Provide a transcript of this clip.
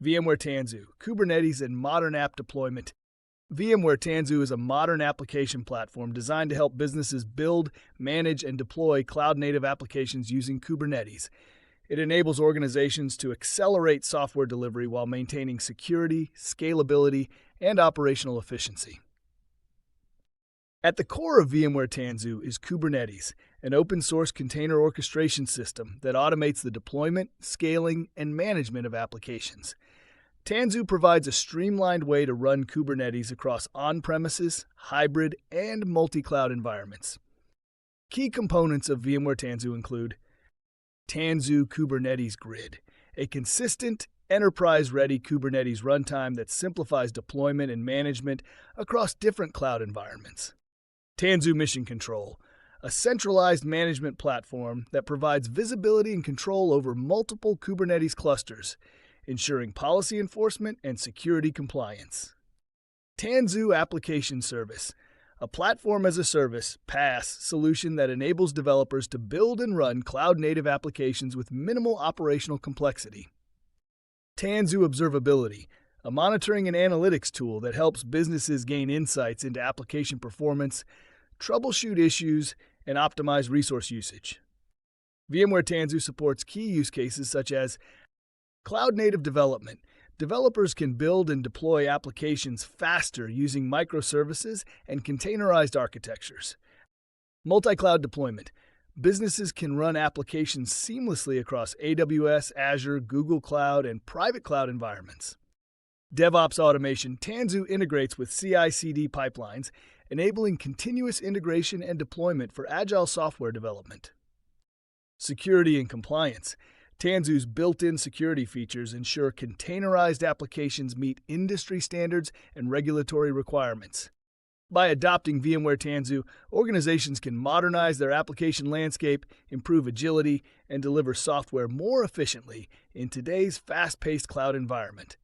VMware Tanzu, Kubernetes and modern app deployment. VMware Tanzu is a modern application platform designed to help businesses build, manage, and deploy cloud-native applications using Kubernetes. It enables organizations to accelerate software delivery while maintaining security, scalability, and operational efficiency. At the core of VMware Tanzu is Kubernetes, an open-source container orchestration system that automates the deployment, scaling, and management of applications. Tanzu provides a streamlined way to run Kubernetes across on-premises, hybrid, and multi-cloud environments. Key components of VMware Tanzu include Tanzu Kubernetes Grid, a consistent, enterprise-ready Kubernetes runtime that simplifies deployment and management across different cloud environments. Tanzu Mission Control, a centralized management platform that provides visibility and control over multiple Kubernetes clusters, ensuring policy enforcement and security compliance. Tanzu Application Service, a platform-as-a-service (PaaS) solution that enables developers to build and run cloud-native applications with minimal operational complexity. Tanzu Observability, a monitoring and analytics tool that helps businesses gain insights into application performance, troubleshoot issues, and optimize resource usage. VMware Tanzu supports key use cases such as cloud-native development. Developers can build and deploy applications faster using microservices and containerized architectures. Multi-cloud deployment. Businesses can run applications seamlessly across AWS, Azure, Google Cloud, and private cloud environments. DevOps automation. Tanzu integrates with CI/CD pipelines, enabling continuous integration and deployment for agile software development. Security and compliance. Tanzu's built-in security features ensure containerized applications meet industry standards and regulatory requirements. By adopting VMware Tanzu, organizations can modernize their application landscape, improve agility, and deliver software more efficiently in today's fast-paced cloud environment.